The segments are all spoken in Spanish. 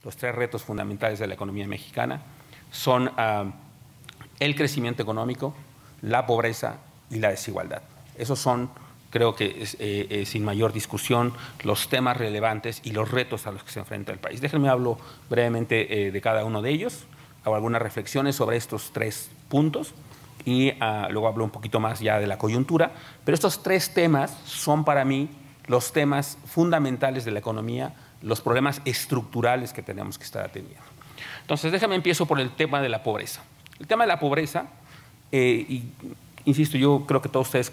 los tres retos fundamentales de la economía mexicana son el crecimiento económico, la pobreza y la desigualdad. Esos son, creo que sin mayor discusión, los temas relevantes y los retos a los que se enfrenta el país. Déjenme hablar brevemente de cada uno de ellos, hago algunas reflexiones sobre estos tres puntos y luego hablo un poquito más ya de la coyuntura, pero estos tres temas son para mí los temas fundamentales de la economía, los problemas estructurales que tenemos que estar atendiendo. Entonces, empiezo por el tema de la pobreza. El tema de la pobreza, y insisto, yo creo que todos ustedes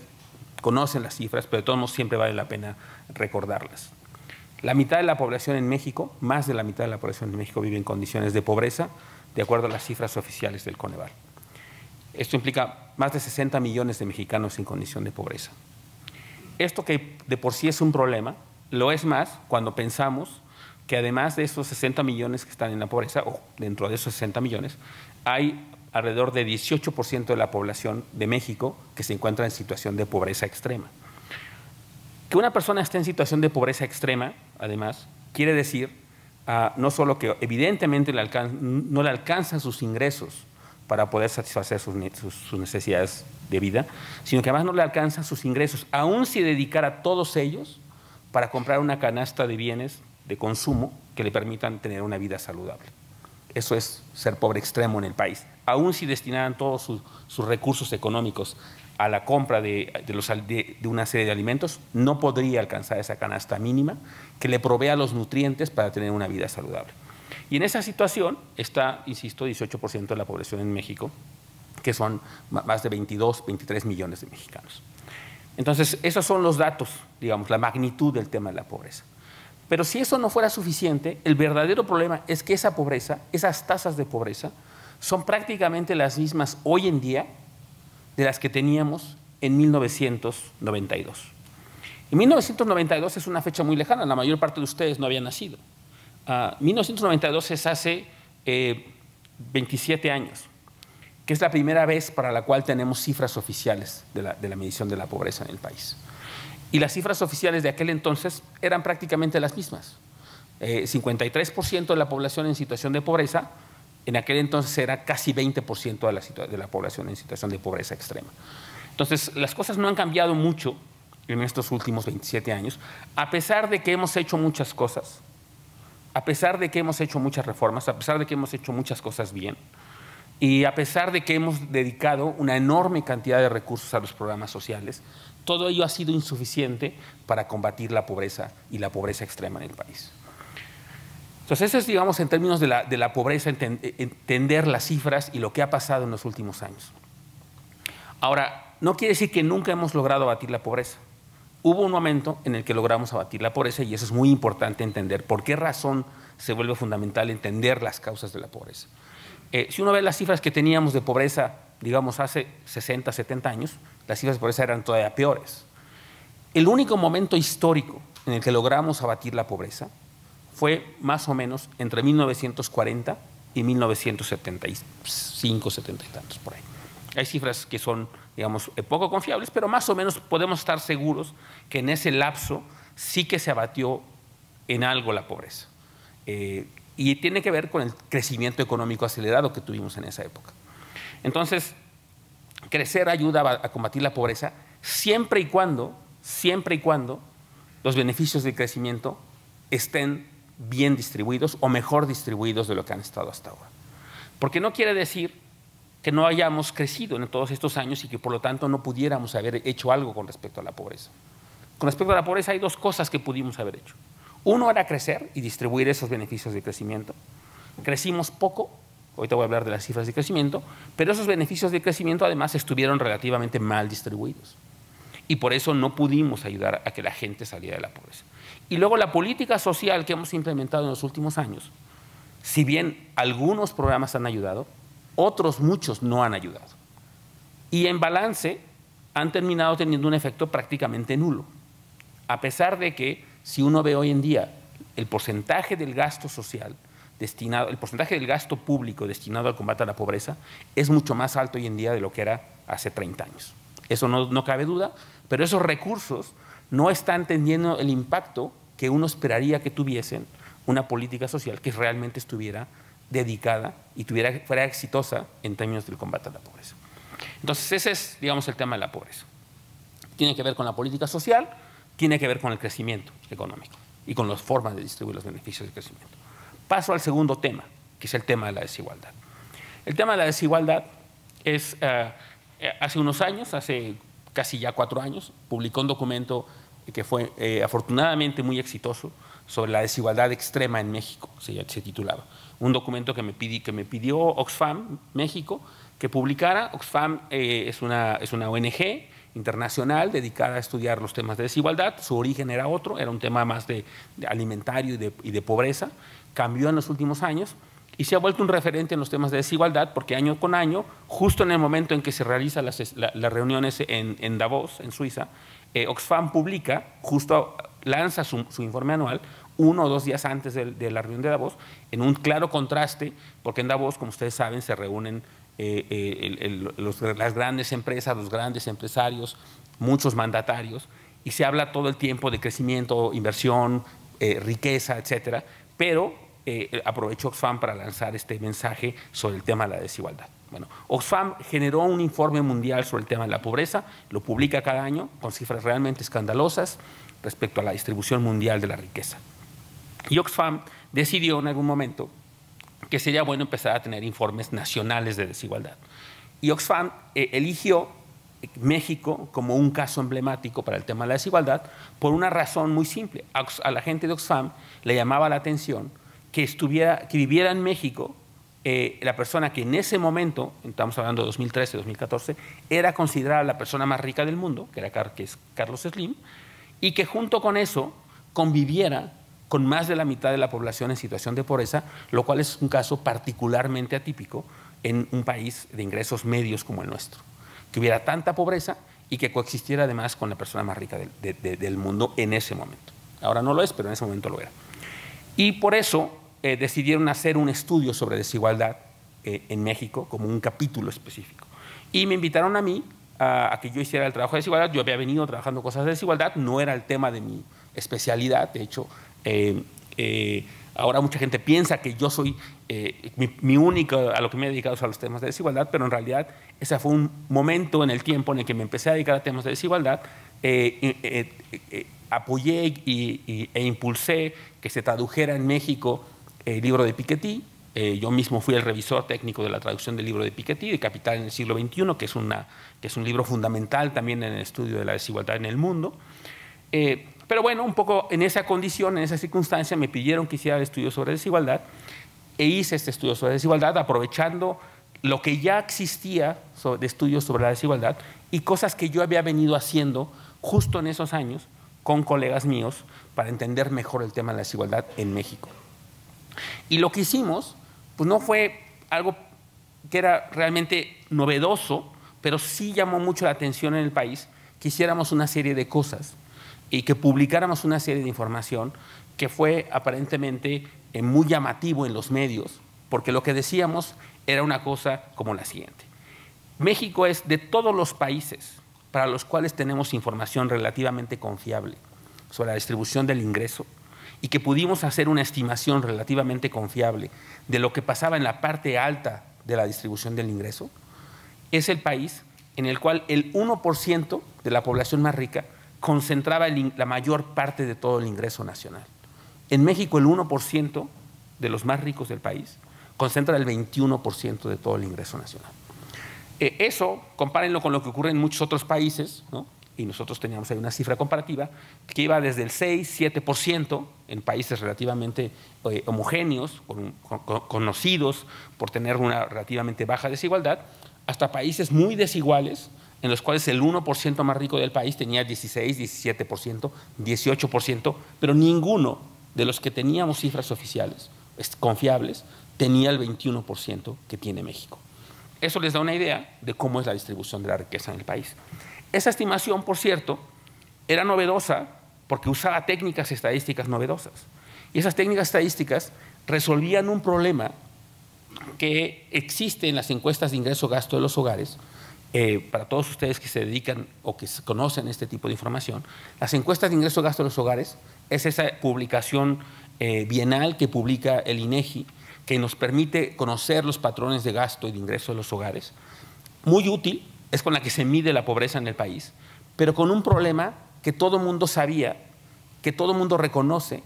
conocen las cifras, pero de todos modos siempre vale la pena recordarlas. La mitad de la población en México, más de la mitad de la población en México vive en condiciones de pobreza, de acuerdo a las cifras oficiales del Coneval. Esto implica más de 60 millones de mexicanos en condición de pobreza. Esto, que de por sí es un problema, lo es más cuando pensamos que además de esos 60 millones que están en la pobreza, o dentro de esos 60 millones, hay alrededor de 18% de la población de México que se encuentra en situación de pobreza extrema. Que una persona esté en situación de pobreza extrema, además, quiere decir no solo que evidentemente no le alcanzan sus ingresos para poder satisfacer sus necesidades de vida, sino que además no le alcanzan sus ingresos, aun si dedicara todos ellos para comprar una canasta de bienes de consumo que le permitan tener una vida saludable. Eso es ser pobre extremo en el país. Aun si destinaran todos sus recursos económicos a la compra de una serie de alimentos, no podría alcanzar esa canasta mínima que le provea los nutrientes para tener una vida saludable. Y en esa situación está, insisto, 18% de la población en México, que son más de 22, 23 millones de mexicanos. Entonces, esos son los datos, digamos, la magnitud del tema de la pobreza. Pero si eso no fuera suficiente, el verdadero problema es que esa pobreza, esas tasas de pobreza, son prácticamente las mismas hoy en día de las que teníamos en 1992. Y 1992 es una fecha muy lejana, la mayor parte de ustedes no habían nacido. 1992 es hace 27 años, que es la primera vez para la cual tenemos cifras oficiales de la medición de la pobreza en el país. Y las cifras oficiales de aquel entonces eran prácticamente las mismas. 53% de la población en situación de pobreza, en aquel entonces era casi 20% de la población en situación de pobreza extrema. Entonces, las cosas no han cambiado mucho en estos últimos 27 años, a pesar de que hemos hecho muchas cosas, a pesar de que hemos hecho muchas reformas, a pesar de que hemos hecho muchas cosas bien, y a pesar de que hemos dedicado una enorme cantidad de recursos a los programas sociales, todo ello ha sido insuficiente para combatir la pobreza y la pobreza extrema en el país. Entonces, eso es, digamos, en términos de la pobreza, entender las cifras y lo que ha pasado en los últimos años. Ahora, no quiere decir que nunca hemos logrado abatir la pobreza. Hubo un momento en el que logramos abatir la pobreza y eso es muy importante entender. ¿Por qué razón se vuelve fundamental entender las causas de la pobreza? Si uno ve las cifras que teníamos de pobreza, digamos, hace 60, 70 años, las cifras de pobreza eran todavía peores. El único momento histórico en el que logramos abatir la pobreza fue más o menos entre 1940 y 1975, 70 y tantos, por ahí. Hay cifras que son, digamos, poco confiables, pero más o menos podemos estar seguros que en ese lapso sí que se abatió en algo la pobreza. Y tiene que ver con el crecimiento económico acelerado que tuvimos en esa época. Entonces, crecer ayuda a combatir la pobreza siempre y cuando los beneficios del crecimiento estén bien distribuidos o mejor distribuidos de lo que han estado hasta ahora. Porque no quiere decir que no hayamos crecido en todos estos años y que por lo tanto no pudiéramos haber hecho algo con respecto a la pobreza. Con respecto a la pobreza hay dos cosas que pudimos haber hecho. Uno era crecer y distribuir esos beneficios de crecimiento. Crecimos poco, ahorita voy a hablar de las cifras de crecimiento, pero esos beneficios de crecimiento además estuvieron relativamente mal distribuidos. Y por eso no pudimos ayudar a que la gente saliera de la pobreza. Y luego la política social que hemos implementado en los últimos años, si bien algunos programas han ayudado, otros muchos no han ayudado. Y en balance han terminado teniendo un efecto prácticamente nulo. A pesar de que, si uno ve hoy en día el porcentaje del gasto social destinado, el porcentaje del gasto público destinado al combate a la pobreza es mucho más alto hoy en día de lo que era hace 30 años. Eso no cabe duda, pero esos recursos no están teniendo el impacto que uno esperaría que tuviesen una política social que realmente estuviera dedicada y fuera exitosa en términos del combate a la pobreza. Entonces, ese es, digamos, el tema de la pobreza. Tiene que ver con la política social, tiene que ver con el crecimiento económico y con las formas de distribuir los beneficios del crecimiento. Paso al segundo tema, que es el tema de la desigualdad. El tema de la desigualdad es, hace unos años, hace casi ya 4 años, publicó un documento que fue afortunadamente muy exitoso sobre la desigualdad extrema en México, se titulaba. Un documento que me pidió Oxfam México que publicara. Oxfam es una ONG internacional dedicada a estudiar los temas de desigualdad. Su origen era otro, era un tema más de alimentario y de pobreza. Cambió en los últimos años y se ha vuelto un referente en los temas de desigualdad porque año con año, justo en el momento en que se realizan las reuniones en Davos, en Suiza, Oxfam publica, lanza su informe anual 1 o 2 días antes de la reunión de Davos, en un claro contraste, porque en Davos, como ustedes saben, se reúnen las grandes empresas, los grandes empresarios, muchos mandatarios, y se habla todo el tiempo de crecimiento, inversión, riqueza, etcétera, pero aprovechó Oxfam para lanzar este mensaje sobre el tema de la desigualdad. Bueno, Oxfam generó un informe mundial sobre el tema de la pobreza, lo publica cada año con cifras realmente escandalosas respecto a la distribución mundial de la riqueza. Y Oxfam decidió en algún momento que sería bueno empezar a tener informes nacionales de desigualdad. Y Oxfam eligió México como un caso emblemático para el tema de la desigualdad por una razón muy simple. A la gente de Oxfam le llamaba la atención que viviera en México la persona que en ese momento, estamos hablando de 2013, 2014, era considerada la persona más rica del mundo, que es Carlos Slim, y que junto con eso conviviera con más de la mitad de la población en situación de pobreza, lo cual es un caso particularmente atípico en un país de ingresos medios como el nuestro. Que hubiera tanta pobreza y que coexistiera además con la persona más rica del mundo en ese momento. Ahora no lo es, pero en ese momento lo era. Y por eso decidieron hacer un estudio sobre desigualdad en México como un capítulo específico. Y me invitaron a mí a que yo hiciera el trabajo de desigualdad. Yo había venido trabajando cosas de desigualdad, no era el tema de mi especialidad. De hecho, ahora mucha gente piensa que yo soy mi único, a lo que me he dedicado es a los temas de desigualdad, pero en realidad ese fue un momento en el tiempo en el que me empecé a dedicar a temas de desigualdad. Apoyé e impulsé que se tradujera en México el libro de Piketty. Yo mismo fui el revisor técnico de la traducción del libro de Piketty, de Capital en el siglo XXI, que es un libro fundamental también en el estudio de la desigualdad en el mundo. Pero bueno, un poco en esa condición, en esa circunstancia, me pidieron que hiciera el estudio sobre desigualdad e hice este estudio sobre desigualdad aprovechando lo que ya existía de estudios sobre la desigualdad y cosas que yo había venido haciendo justo en esos años con colegas míos para entender mejor el tema de la desigualdad en México. Y lo que hicimos, pues no fue algo que era realmente novedoso, pero sí llamó mucho la atención en el país que hiciéramos una serie de cosas y que publicáramos una serie de información que fue aparentemente muy llamativo en los medios, porque lo que decíamos era una cosa como la siguiente. México es de todos los países para los cuales tenemos información relativamente confiable sobre la distribución del ingreso y que pudimos hacer una estimación relativamente confiable de lo que pasaba en la parte alta de la distribución del ingreso, es el país en el cual el 1% de la población más rica concentraba la mayor parte de todo el ingreso nacional. En México el 1% de los más ricos del país concentra el 21% de todo el ingreso nacional. Eso, compárenlo con lo que ocurre en muchos otros países, ¿no? Y nosotros teníamos ahí una cifra comparativa que iba desde el 6-7% en países relativamente homogéneos, conocidos por tener una relativamente baja desigualdad, hasta países muy desiguales en los cuales el 1% más rico del país tenía 16, 17%, 18%, pero ninguno de los que teníamos cifras oficiales confiables tenía el 21% que tiene México. Eso les da una idea de cómo es la distribución de la riqueza en el país. Esa estimación, por cierto, era novedosa porque usaba técnicas estadísticas novedosas. Y esas técnicas estadísticas resolvían un problema que existe en las encuestas de ingreso-gasto de los hogares. Para todos ustedes que se dedican o que conocen este tipo de información, las encuestas de ingreso-gasto de los hogares es esa publicación bienal que publica el INEGI, que nos permite conocer los patrones de gasto y de ingreso de los hogares. Muy útil, es con la que se mide la pobreza en el país, pero con un problema que todo el mundo sabía, que todo el mundo reconoce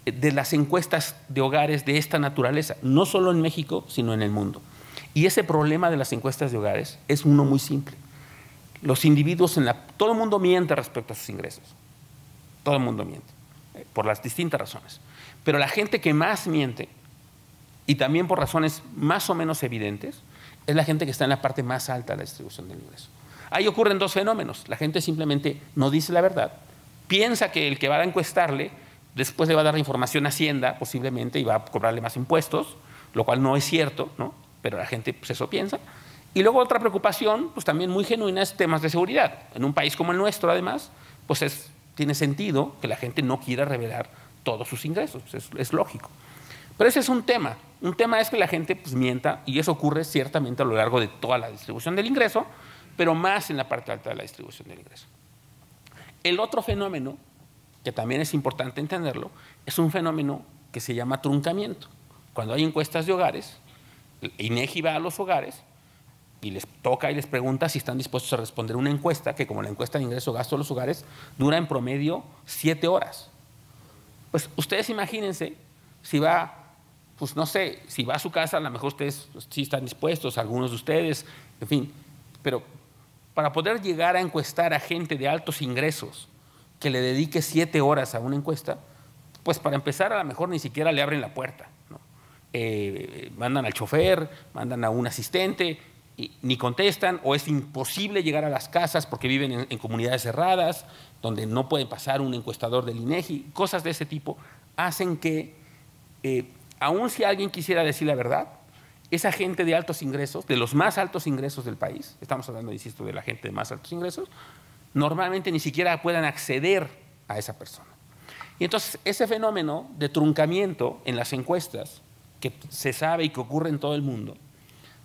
de las encuestas de hogares de esta naturaleza, no solo en México, sino en el mundo. Y ese problema de las encuestas de hogares es uno muy simple. Los individuos, todo el mundo miente respecto a sus ingresos. Todo el mundo miente, por las distintas razones. Pero la gente que más miente, y también por razones más o menos evidentes, es la gente que está en la parte más alta de la distribución del ingreso. Ahí ocurren dos fenómenos. La gente simplemente no dice la verdad, piensa que el que va a encuestarle después le va a dar la información a Hacienda posiblemente y va a cobrarle más impuestos, lo cual no es cierto, ¿no? Pero la gente pues eso piensa. Y luego otra preocupación, pues también muy genuina, es temas de seguridad. En un país como el nuestro, además, pues tiene sentido que la gente no quiera revelar todos sus ingresos, es lógico. Pero ese es un tema. Un tema es que la gente pues mienta, y eso ocurre ciertamente a lo largo de toda la distribución del ingreso, pero más en la parte alta de la distribución del ingreso. El otro fenómeno, que también es importante entenderlo, es un fenómeno que se llama truncamiento. Cuando hay encuestas de hogares, INEGI va a los hogares y les toca y les pregunta si están dispuestos a responder una encuesta que, como la encuesta de ingreso-gasto de los hogares, dura en promedio 7 horas. Pues ustedes imagínense si va, pues no sé, si va a su casa, a lo mejor ustedes sí están dispuestos, algunos de ustedes, en fin, pero para poder llegar a encuestar a gente de altos ingresos que le dedique 7 horas a una encuesta, pues para empezar a lo mejor ni siquiera le abren la puerta, ¿no? Mandan al chofer, mandan a un asistente, y ni contestan, o es imposible llegar a las casas porque viven en comunidades cerradas, donde no puede pasar un encuestador del INEGI. Cosas de ese tipo hacen que, aun si alguien quisiera decir la verdad, esa gente de altos ingresos, de los más altos ingresos del país, estamos hablando, insisto, de la gente de más altos ingresos, normalmente ni siquiera puedan acceder a esa persona. Y entonces ese fenómeno de truncamiento en las encuestas, que se sabe y que ocurre en todo el mundo,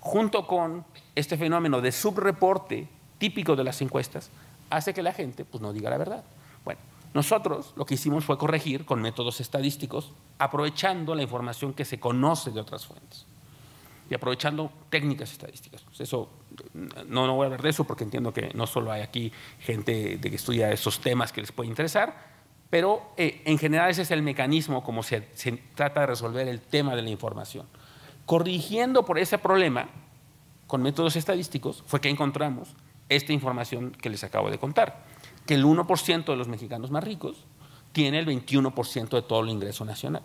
junto con este fenómeno de subreporte típico de las encuestas, hace que la gente pues, no diga la verdad. Bueno, nosotros lo que hicimos fue corregir con métodos estadísticos, aprovechando la información que se conoce de otras fuentes y aprovechando técnicas estadísticas. Pues eso, no voy a hablar de eso porque entiendo que no solo hay aquí gente que estudia esos temas que les puede interesar, pero en general ese es el mecanismo como se trata de resolver el tema de la información. Corrigiendo por ese problema, con métodos estadísticos, fue que encontramos esta información que les acabo de contar, que el 1% de los mexicanos más ricos tiene el 21% de todo el ingreso nacional.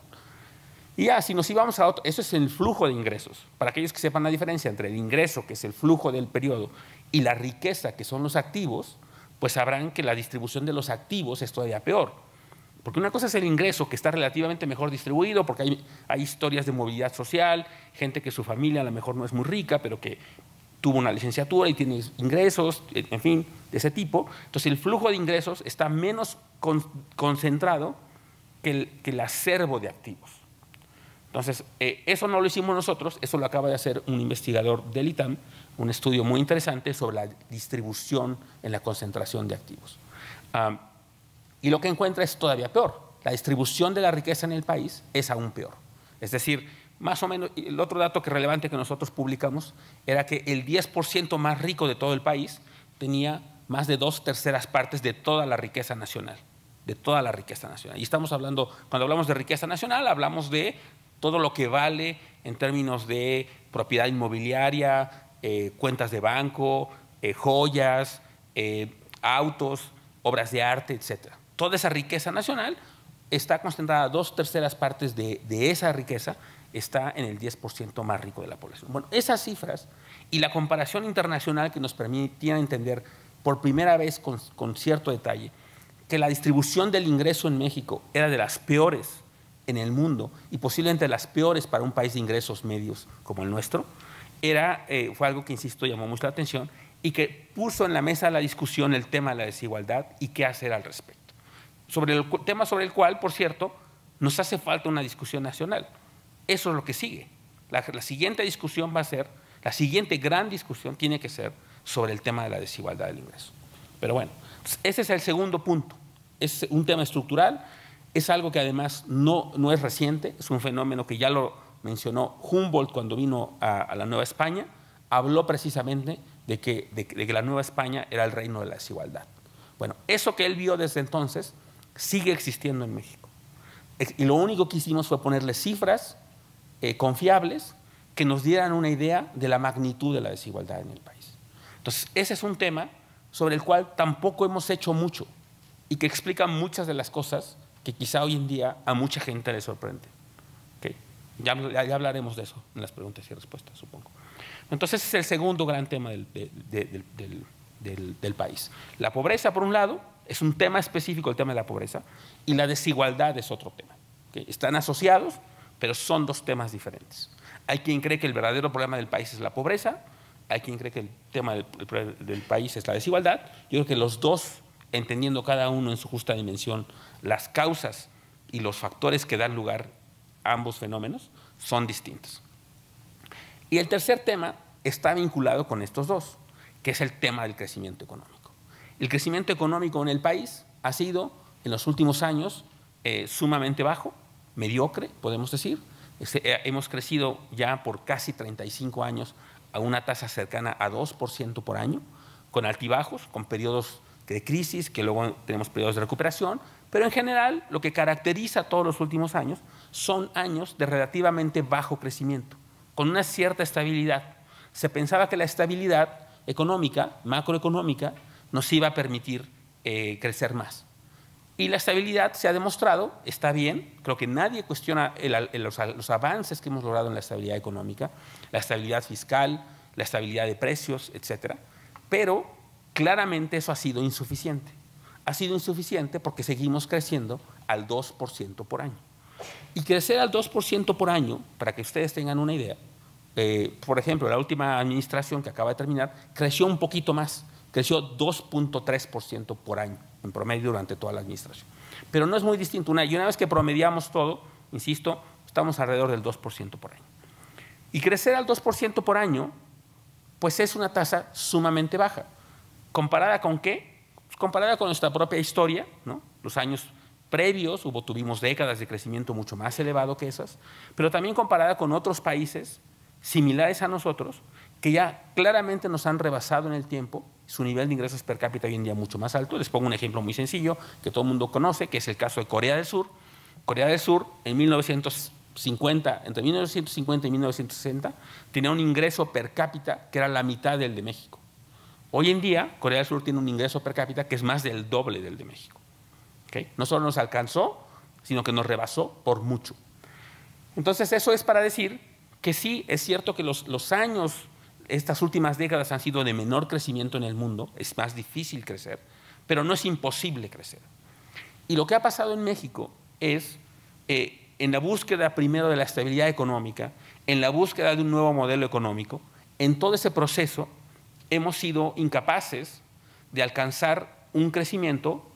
Y ya, si nos íbamos a otro, eso es el flujo de ingresos. Para aquellos que sepan la diferencia entre el ingreso, que es el flujo del periodo, y la riqueza, que son los activos, pues sabrán que la distribución de los activos es todavía peor. Porque una cosa es el ingreso, que está relativamente mejor distribuido, porque hay historias de movilidad social, gente que su familia a lo mejor no es muy rica, pero que tuvo una licenciatura y tiene ingresos, en fin, de ese tipo. Entonces el flujo de ingresos está menos concentrado que el acervo de activos. Entonces, eso no lo hicimos nosotros, eso lo acaba de hacer un investigador del ITAM, un estudio muy interesante sobre la distribución en la concentración de activos. Y lo que encuentra es todavía peor. La distribución de la riqueza en el país es aún peor. Es decir, más o menos, el otro dato relevante que nosotros publicamos era que el 10% más rico de todo el país tenía más de 2/3 partes de toda la riqueza nacional. De toda la riqueza nacional. Y estamos hablando, cuando hablamos de riqueza nacional, hablamos de todo lo que vale en términos de propiedad inmobiliaria, cuentas de banco, joyas, autos, obras de arte, etcétera. Toda esa riqueza nacional está concentrada, 2/3 partes de esa riqueza está en el 10% más rico de la población. Bueno, esas cifras y la comparación internacional que nos permitían entender por primera vez con cierto detalle que la distribución del ingreso en México era de las peores en el mundo y posiblemente de las peores para un país de ingresos medios como el nuestro, fue algo que, insisto, llamó mucho la atención y que puso en la mesa de la discusión el tema de la desigualdad y qué hacer al respecto. Sobre el tema sobre el cual, por cierto, nos hace falta una discusión nacional. Eso es lo que sigue. La siguiente discusión va a ser, la siguiente gran discusión tiene que ser sobre el tema de la desigualdad del ingreso. Pero bueno, ese es el segundo punto. Es un tema estructural. Es algo que además no es reciente, es un fenómeno que ya lo mencionó Humboldt cuando vino a la Nueva España, habló precisamente de que la Nueva España era el reino de la desigualdad. Bueno, eso que él vio desde entonces sigue existiendo en México. Y lo único que hicimos fue ponerle cifras confiables que nos dieran una idea de la magnitud de la desigualdad en el país. Entonces, ese es un tema sobre el cual tampoco hemos hecho mucho y que explica muchas de las cosas que quizá hoy en día a mucha gente le sorprende. ¿Okay? Ya hablaremos de eso en las preguntas y respuestas, supongo. Entonces, ese es el segundo gran tema del país. La pobreza, por un lado, es un tema específico, el tema de la pobreza, y la desigualdad es otro tema. ¿Okay? Están asociados, pero son dos temas diferentes. Hay quien cree que el verdadero problema del país es la pobreza, hay quien cree que el tema del país es la desigualdad. Yo creo que los dos, entendiendo cada uno en su justa dimensión las causas y los factores que dan lugar a ambos fenómenos, son distintos. Y el tercer tema está vinculado con estos dos, que es el tema del crecimiento económico. El crecimiento económico en el país ha sido, en los últimos años, sumamente bajo, mediocre, podemos decir. Hemos crecido ya por casi 35 años a una tasa cercana a 2% por año, con altibajos, con periodos de crisis, que luego tenemos periodos de recuperación, pero en general lo que caracteriza todos los últimos años son años de relativamente bajo crecimiento, con una cierta estabilidad. Se pensaba que la estabilidad económica, macroeconómica, nos iba a permitir crecer más. Y la estabilidad se ha demostrado, está bien, creo que nadie cuestiona los avances que hemos logrado en la estabilidad económica, la estabilidad fiscal, la estabilidad de precios, etcétera, pero claramente eso ha sido insuficiente. Ha sido insuficiente porque seguimos creciendo al 2% por año. Y crecer al 2% por año, para que ustedes tengan una idea, por ejemplo, la última administración que acaba de terminar creció un poquito más, creció 2.3% por año en promedio durante toda la administración. Pero no es muy distinto. Y una vez que promediamos todo, insisto, estamos alrededor del 2% por año. Y crecer al 2% por año, pues es una tasa sumamente baja. ¿Comparada con qué? Pues comparada con nuestra propia historia, ¿no? Los años previos tuvimos décadas de crecimiento mucho más elevado que esas, pero también comparada con otros países similares a nosotros, que ya claramente nos han rebasado en el tiempo, su nivel de ingresos per cápita hoy en día mucho más alto. Les pongo un ejemplo muy sencillo que todo el mundo conoce, que es el caso de Corea del Sur. Corea del Sur, en 1950, entre 1950 y 1960, tenía un ingreso per cápita que era la mitad del de México. Hoy en día, Corea del Sur tiene un ingreso per cápita que es más del doble del de México. ¿Okay? No solo nos alcanzó, sino que nos rebasó por mucho. Entonces, eso es para decir que sí, es cierto que los años, estas últimas décadas han sido de menor crecimiento en el mundo, es más difícil crecer, pero no es imposible crecer. Y lo que ha pasado en México es, en la búsqueda primero de la estabilidad económica, en la búsqueda de un nuevo modelo económico, en todo ese proceso hemos sido incapaces de alcanzar un crecimiento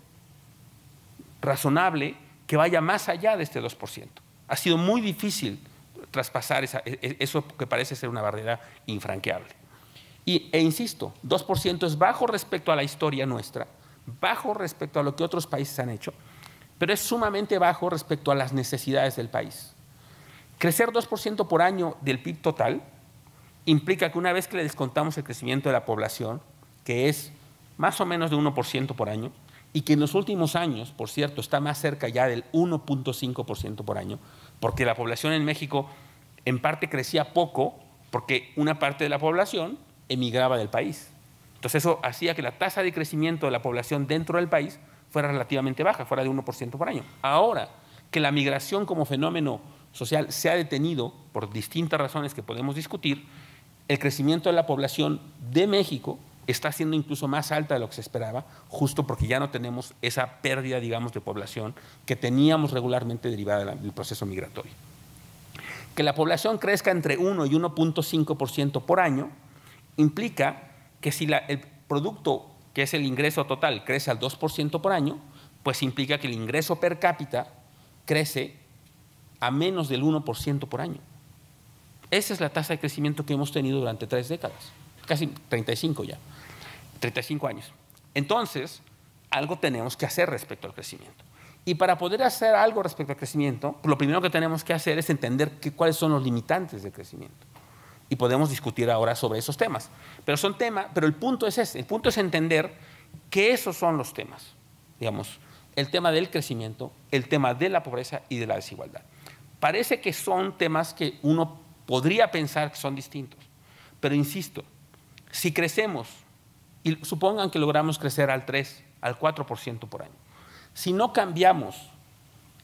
razonable que vaya más allá de este 2%. Ha sido muy difícil traspasar eso que parece ser una barrera infranqueable. E insisto, 2% es bajo respecto a la historia nuestra, bajo respecto a lo que otros países han hecho, pero es sumamente bajo respecto a las necesidades del país. Crecer 2% por año del PIB total implica que una vez que le descontamos el crecimiento de la población, que es más o menos de 1% por año, y que en los últimos años, por cierto, está más cerca ya del 1.5% por año, porque la población en México en parte crecía poco porque una parte de la población emigraba del país. Entonces eso hacía que la tasa de crecimiento de la población dentro del país fuera relativamente baja, fuera de 1% por año. Ahora que la migración como fenómeno social se ha detenido por distintas razones que podemos discutir, el crecimiento de la población de México está siendo incluso más alta de lo que se esperaba, justo porque ya no tenemos esa pérdida, digamos, de población que teníamos regularmente derivada del proceso migratorio. Que la población crezca entre 1 y 1.5% por año implica que si el producto, que es el ingreso total, crece al 2% por año, pues implica que el ingreso per cápita crece a menos del 1% por año. Esa es la tasa de crecimiento que hemos tenido durante 3 décadas, casi 35 ya. 35 años. Entonces, algo tenemos que hacer respecto al crecimiento. Y para poder hacer algo respecto al crecimiento, pues lo primero que tenemos que hacer es entender cuáles son los limitantes del crecimiento. Y podemos discutir ahora sobre esos temas. Pero el punto es ese, el punto es entender que esos son los temas. Digamos, el tema del crecimiento, el tema de la pobreza y de la desigualdad. Parece que son temas que uno podría pensar que son distintos. Pero insisto, si crecemos, y supongan que logramos crecer al 3, al 4% por año, si no cambiamos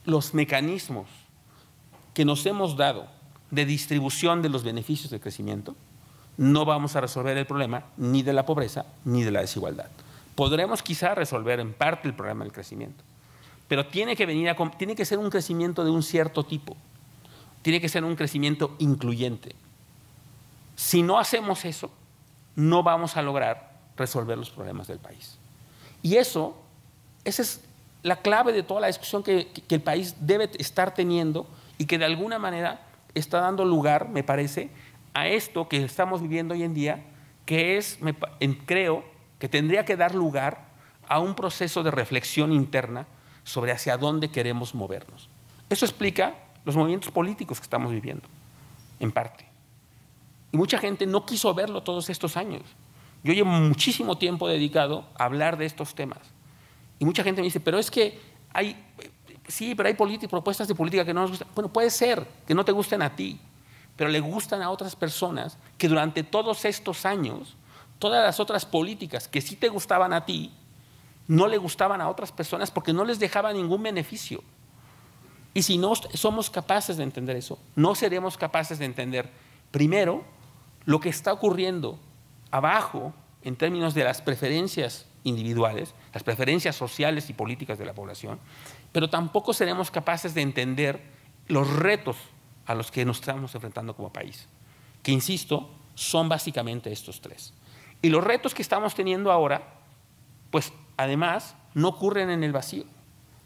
los mecanismos que nos hemos dado de distribución de los beneficios del crecimiento, no vamos a resolver el problema ni de la pobreza ni de la desigualdad. Podremos quizá resolver en parte el problema del crecimiento, pero tiene que ser un crecimiento de un cierto tipo, tiene que ser un crecimiento incluyente. Si no hacemos eso, no vamos a lograr resolver los problemas del país. Y esa es la clave de toda la discusión que el país debe estar teniendo y que de alguna manera está dando lugar, me parece, a esto que estamos viviendo hoy en día, que creo que tendría que dar lugar a un proceso de reflexión interna sobre hacia dónde queremos movernos. Eso explica los movimientos políticos que estamos viviendo, en parte. Y mucha gente no quiso verlo todos estos años. Yo llevo muchísimo tiempo dedicado a hablar de estos temas. Y mucha gente me dice, pero es que hay propuestas de política que no nos gustan. Bueno, puede ser que no te gusten a ti, pero le gustan a otras personas que durante todos estos años, todas las otras políticas que sí te gustaban a ti, no le gustaban a otras personas porque no les dejaba ningún beneficio. Y si no somos capaces de entender eso, no seremos capaces de entender, primero, lo que está ocurriendo abajo en términos de las preferencias individuales, las preferencias sociales y políticas de la población, pero tampoco seremos capaces de entender los retos a los que nos estamos enfrentando como país, que, insisto, son básicamente estos tres. Y los retos que estamos teniendo ahora, pues además, no ocurren en el vacío,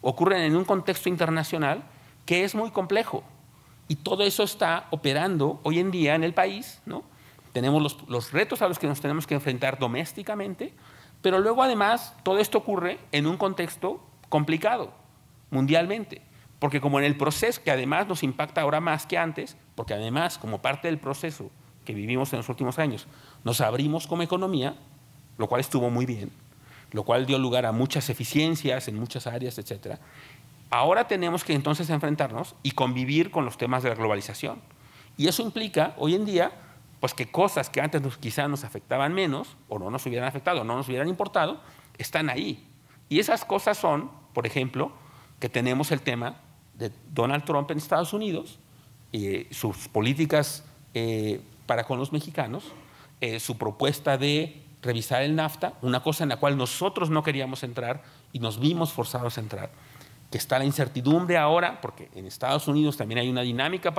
ocurren en un contexto internacional que es muy complejo. Y todo eso está operando hoy en día en el país, ¿no? Tenemos los retos a los que nos tenemos que enfrentar domésticamente, pero luego además todo esto ocurre en un contexto complicado mundialmente, porque como en el proceso, que además nos impacta ahora más que antes, porque además como parte del proceso que vivimos en los últimos años, nos abrimos como economía, lo cual estuvo muy bien, lo cual dio lugar a muchas eficiencias en muchas áreas, etcétera. Ahora tenemos que entonces enfrentarnos y convivir con los temas de la globalización. Y eso implica, hoy en día, pues que cosas que antes quizá nos afectaban menos, o no nos hubieran afectado, o no nos hubieran importado, están ahí. Y esas cosas son, por ejemplo, que tenemos el tema de Donald Trump en Estados Unidos, sus políticas para con los mexicanos, su propuesta de revisar el NAFTA, una cosa en la cual nosotros no queríamos entrar y nos vimos forzados a entrar, que está la incertidumbre ahora, porque en Estados Unidos también hay una dinámica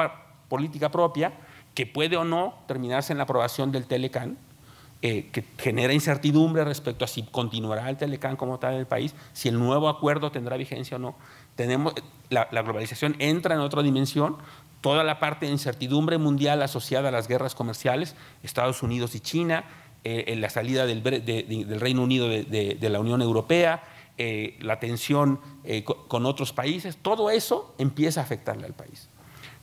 política propia que puede o no terminarse en la aprobación del Telecán, que genera incertidumbre respecto a si continuará el Telecán como tal en el país, si el nuevo acuerdo tendrá vigencia o no. La globalización entra en otra dimensión, toda la parte de incertidumbre mundial asociada a las guerras comerciales, Estados Unidos y China, la salida del Reino Unido de la Unión Europea, la tensión con otros países, todo eso empieza a afectarle al país.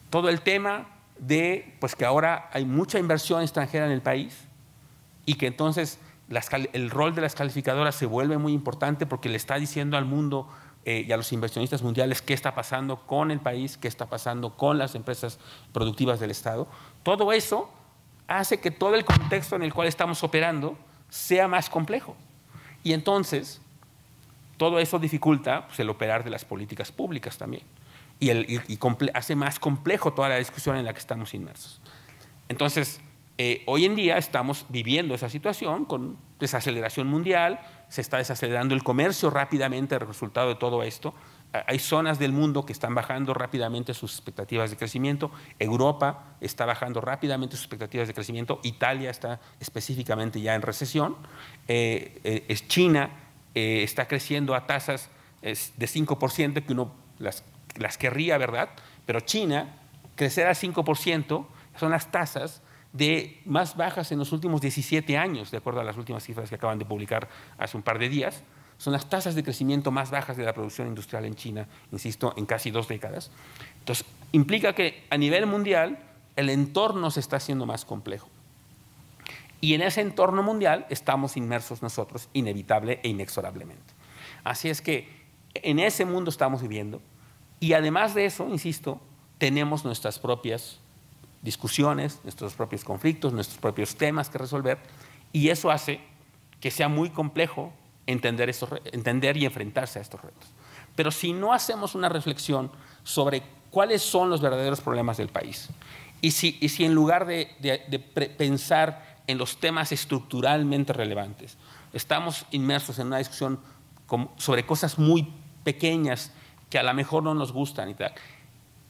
Todo el tema de pues que ahora hay mucha inversión extranjera en el país y que entonces el rol de las calificadoras se vuelve muy importante porque le está diciendo al mundo y a los inversionistas mundiales qué está pasando con el país, qué está pasando con las empresas productivas del Estado. Todo eso hace que todo el contexto en el cual estamos operando sea más complejo. Y entonces, todo eso dificulta pues, el operar de las políticas públicas también. Y hace más complejo toda la discusión en la que estamos inmersos. Entonces, hoy en día estamos viviendo esa situación con desaceleración mundial, se está desacelerando el comercio rápidamente el resultado de todo esto. Hay zonas del mundo que están bajando rápidamente sus expectativas de crecimiento. Europa está bajando rápidamente sus expectativas de crecimiento. Italia está específicamente ya en recesión. China está creciendo a tasas de 5% que uno las querría, ¿verdad? Pero China, crecer a 5% son las tasas más bajas en los últimos 17 años, de acuerdo a las últimas cifras que acaban de publicar hace un par de días. son las tasas de crecimiento más bajas de la producción industrial en China, insisto, en casi 2 décadas. Entonces, implica que a nivel mundial el entorno se está haciendo más complejo. Y en ese entorno mundial estamos inmersos nosotros, inevitable e inexorablemente. Así es que en ese mundo estamos viviendo y además de eso, insisto, tenemos nuestras propias discusiones, nuestros propios conflictos, nuestros propios temas que resolver y eso hace que sea muy complejo entender y enfrentarse a estos retos. Pero si no hacemos una reflexión sobre cuáles son los verdaderos problemas del país y si en lugar de pensar en los temas estructuralmente relevantes, estamos inmersos en una discusión sobre cosas muy pequeñas que a lo mejor no nos gustan y tal.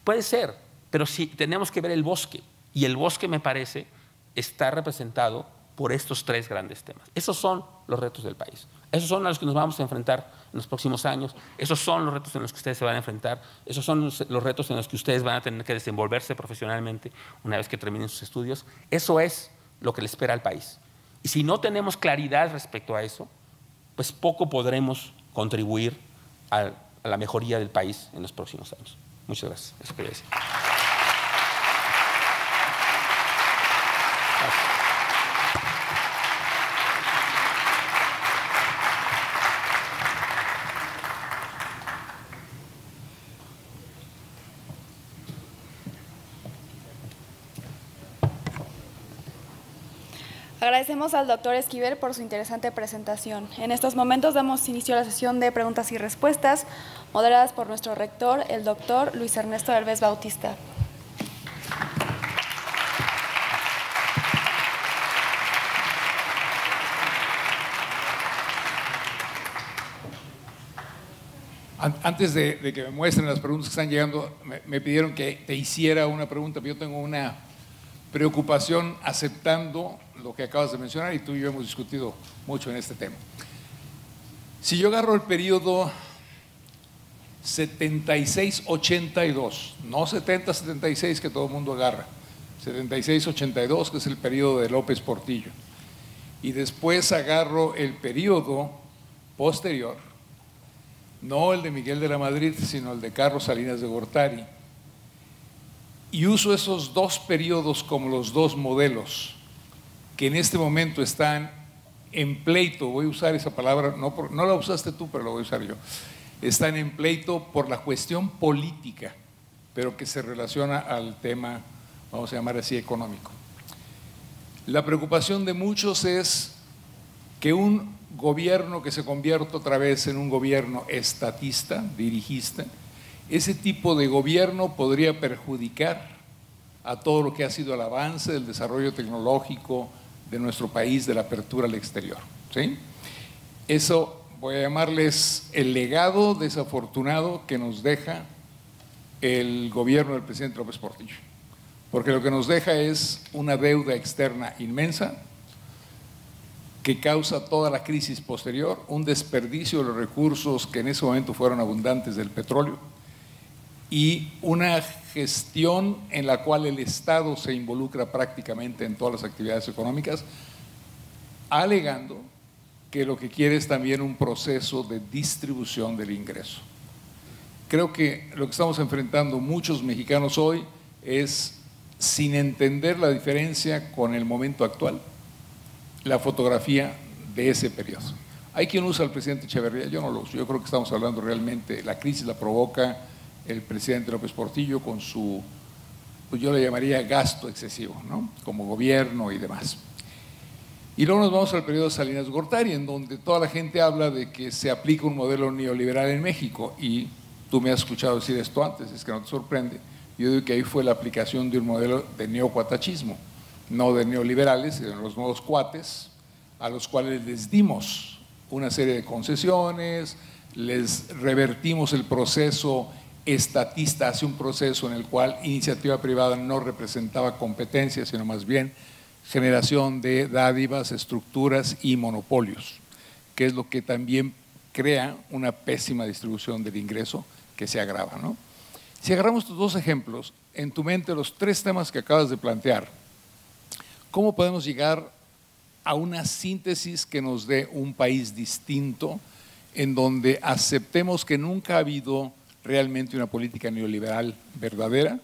Puede ser, pero sí tenemos que ver el bosque y el bosque me parece está representado por estos 3 grandes temas. Esos son los retos del país. Esos son a los que nos vamos a enfrentar en los próximos años. Esos son los retos en los que ustedes se van a enfrentar. Esos son los retos en los que ustedes van a tener que desenvolverse profesionalmente una vez que terminen sus estudios. Eso es lo que le espera al país. Y si no tenemos claridad respecto a eso, pues poco podremos contribuir a la mejoría del país en los próximos años. Muchas gracias. Eso quería decir. Gracias. Agradecemos al doctor Esquivel por su interesante presentación. En estos momentos damos inicio a la sesión de preguntas y respuestas, moderadas por nuestro rector, el doctor Luis Ernesto Derbez Bautista. Antes de que me muestren las preguntas que están llegando, me pidieron que te hiciera una pregunta, pero yo tengo una preocupación aceptando lo que acabas de mencionar y tú y yo hemos discutido mucho en este tema. Si yo agarro el periodo 76-82, no 70-76 que todo el mundo agarra, 76-82 que es el periodo de López Portillo, y después agarro el periodo posterior, no el de Miguel de la Madrid, sino el de Carlos Salinas de Gortari, y uso esos 2 periodos como los 2 modelos que en este momento están en pleito, voy a usar esa palabra, no la usaste tú, pero la voy a usar yo, están en pleito por la cuestión política, pero que se relaciona al tema, vamos a llamar así, económico. La preocupación de muchos es que un gobierno que se convierta otra vez en un gobierno estatista, dirigista, ese tipo de gobierno podría perjudicar a todo lo que ha sido el avance del desarrollo tecnológico de nuestro país, de la apertura al exterior, ¿sí? Eso voy a llamarles el legado desafortunado que nos deja el gobierno del presidente López Portillo, porque lo que nos deja es una deuda externa inmensa que causa toda la crisis posterior, un desperdicio de los recursos que en ese momento fueron abundantes del petróleo y una gestión en la cual el Estado se involucra prácticamente en todas las actividades económicas, alegando que lo que quiere es también un proceso de distribución del ingreso. Creo que lo que estamos enfrentando muchos mexicanos hoy es, sin entender la diferencia con el momento actual, la fotografía de ese periodo. Hay quien usa al presidente Echeverría, yo no lo uso, yo creo que estamos hablando realmente, la crisis la provoca el presidente López Portillo con su, pues yo le llamaría gasto excesivo, ¿no? Como gobierno y demás. Y luego nos vamos al periodo de Salinas Gortari, en donde toda la gente habla de que se aplica un modelo neoliberal en México, y tú me has escuchado decir esto antes, es que no te sorprende. Yo digo que ahí fue la aplicación de un modelo de neocuatachismo, no de neoliberales, sino de los nuevos cuates, a los cuales les dimos una serie de concesiones, les revertimos el proceso estatista hacia un proceso en el cual iniciativa privada no representaba competencia, sino más bien generación de dádivas, estructuras y monopolios, que es lo que también crea una pésima distribución del ingreso que se agrava, ¿no? Si agarramos estos 2 ejemplos, en tu mente los 3 temas que acabas de plantear, ¿cómo podemos llegar a una síntesis que nos dé un país distinto en donde aceptemos que nunca ha habido realmente una política neoliberal verdadera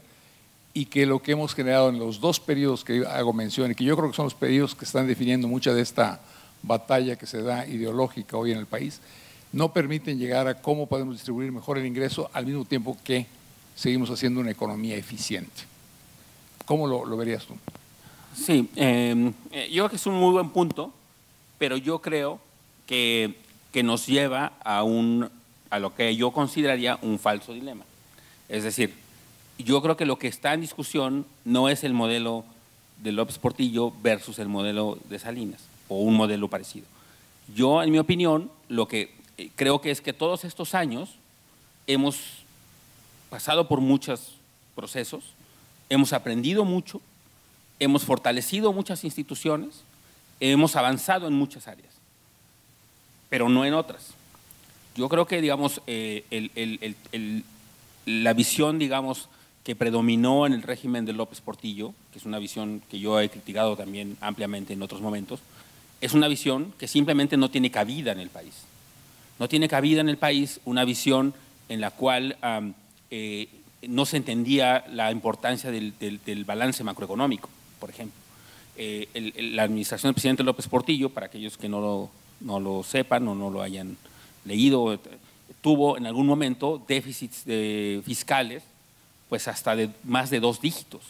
y que lo que hemos generado en los dos periodos que hago mención, y que yo creo que son los periodos que están definiendo mucha de esta batalla que se da ideológica hoy en el país, no permiten llegar a cómo podemos distribuir mejor el ingreso al mismo tiempo que seguimos haciendo una economía eficiente. ¿Cómo lo verías tú? Sí, yo creo que es un muy buen punto, pero yo creo que nos lleva a lo que yo consideraría un falso dilema. Es decir, yo creo que lo que está en discusión no es el modelo de López Portillo versus el modelo de Salinas, o un modelo parecido. Yo, en mi opinión, lo que creo que es que todos estos años hemos pasado por muchos procesos, hemos aprendido mucho, hemos fortalecido muchas instituciones, hemos avanzado en muchas áreas, pero no en otras. Yo creo que, digamos, la visión, digamos, que predominó en el régimen de López Portillo, que es una visión que yo he criticado también ampliamente en otros momentos, es una visión que simplemente no tiene cabida en el país. No tiene cabida en el país una visión en la cual no se entendía la importancia del balance macroeconómico, por ejemplo. La administración del presidente López Portillo, para aquellos que no lo sepan o no lo hayan leído, tuvo en algún momento déficits fiscales pues hasta de más de 2 dígitos,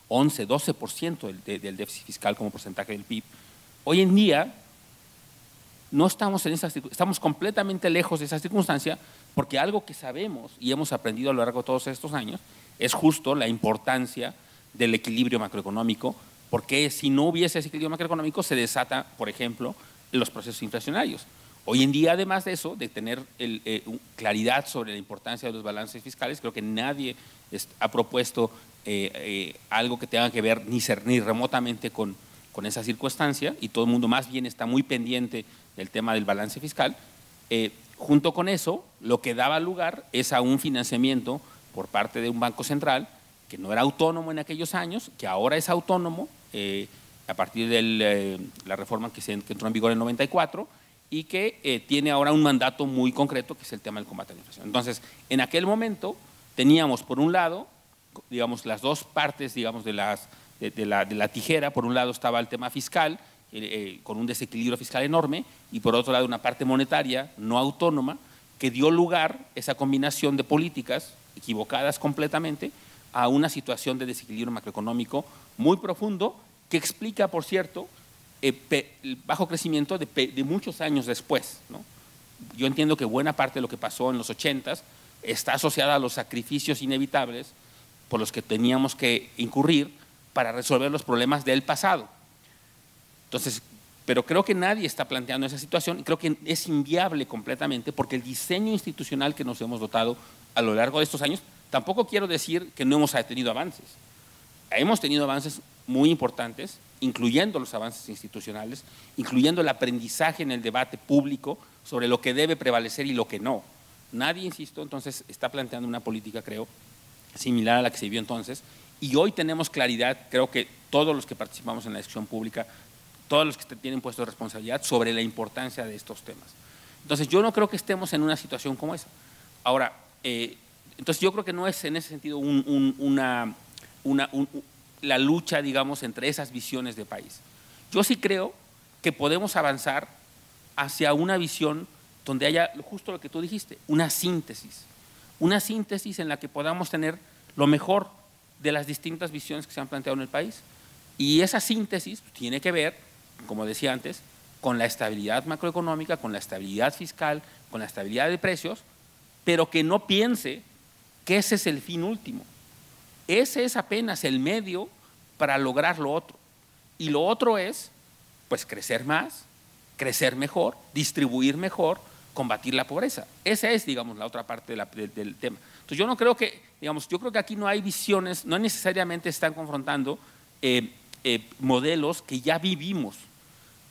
11, 12% del déficit fiscal como porcentaje del PIB. Hoy en día no estamos estamos completamente lejos de esa circunstancia, porque algo que sabemos y hemos aprendido a lo largo de todos estos años es justo la importancia del equilibrio macroeconómico, porque si no hubiese ese equilibrio macroeconómico se desata, por ejemplo, los procesos inflacionarios. Hoy en día, además de eso, de tener claridad sobre la importancia de los balances fiscales, creo que nadie ha propuesto algo que tenga que ver ni remotamente con esa circunstancia, y todo el mundo más bien está muy pendiente del tema del balance fiscal. Junto con eso, lo que daba lugar es a un financiamiento por parte de un banco central que no era autónomo en aquellos años, que ahora es autónomo a partir de la reforma que entró en vigor en el 94, y que tiene ahora un mandato muy concreto, que es el tema del combate a la inflación. Entonces, en aquel momento teníamos, por un lado, digamos, las dos partes, digamos, de la tijera. Por un lado estaba el tema fiscal, con un desequilibrio fiscal enorme, y por otro lado una parte monetaria no autónoma, que dio lugar, esa combinación de políticas equivocadas completamente, a una situación de desequilibrio macroeconómico muy profundo, que explica, por cierto, el bajo crecimiento de muchos años después, ¿no? Yo entiendo que buena parte de lo que pasó en los 80s está asociada a los sacrificios inevitables por los que teníamos que incurrir para resolver los problemas del pasado. Entonces, pero creo que nadie está planteando esa situación, y creo que es inviable completamente, porque el diseño institucional que nos hemos dotado a lo largo de estos años, tampoco quiero decir que no hemos tenido avances. Hemos tenido avances muy importantes, incluyendo los avances institucionales, incluyendo el aprendizaje en el debate público sobre lo que debe prevalecer y lo que no. Nadie, insisto, entonces está planteando una política, creo, similar a la que se vivió entonces, y hoy tenemos claridad, creo que todos los que participamos en la discusión pública, todos los que tienen puesto de responsabilidad, sobre la importancia de estos temas. Entonces, yo no creo que estemos en una situación como esa. Ahora, entonces yo creo que no es en ese sentido la lucha, digamos, entre esas visiones de país. Yo sí creo que podemos avanzar hacia una visión donde haya justo lo que tú dijiste, una síntesis en la que podamos tener lo mejor de las distintas visiones que se han planteado en el país. Y esa síntesis tiene que ver, como decía antes, con la estabilidad macroeconómica, con la estabilidad fiscal, con la estabilidad de precios, pero que no piense que ese es el fin último. Ese es apenas el medio para lograr lo otro. Y lo otro es, pues, crecer más, crecer mejor, distribuir mejor, combatir la pobreza. Esa es, digamos, la otra parte del tema. Entonces, yo no creo que, digamos, yo creo que aquí no hay visiones, no necesariamente están confrontando modelos que ya vivimos.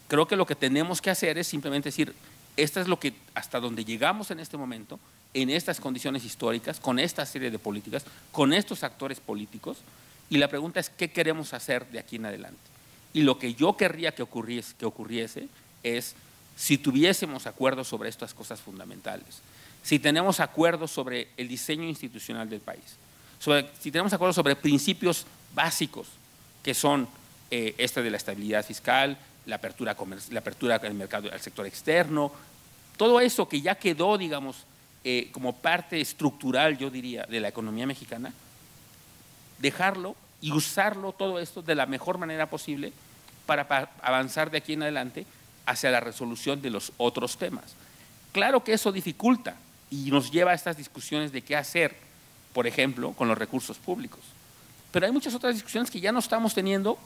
Creo que lo que tenemos que hacer es simplemente decir, esto es lo que, hasta donde llegamos en este momento, en estas condiciones históricas, con esta serie de políticas, con estos actores políticos, y la pregunta es qué queremos hacer de aquí en adelante. Y lo que yo querría que ocurriese es si tuviésemos acuerdos sobre estas cosas fundamentales, si tenemos acuerdos sobre el diseño institucional del país, si tenemos acuerdos sobre principios básicos que son este de la estabilidad fiscal, la apertura del mercado al sector externo, todo eso que ya quedó, digamos, como parte estructural, yo diría, de la economía mexicana, dejarlo y usarlo todo esto de la mejor manera posible para avanzar de aquí en adelante hacia la resolución de los otros temas. Claro que eso dificulta y nos lleva a estas discusiones de qué hacer, por ejemplo, con los recursos públicos. Pero hay muchas otras discusiones que ya no estamos teniendo,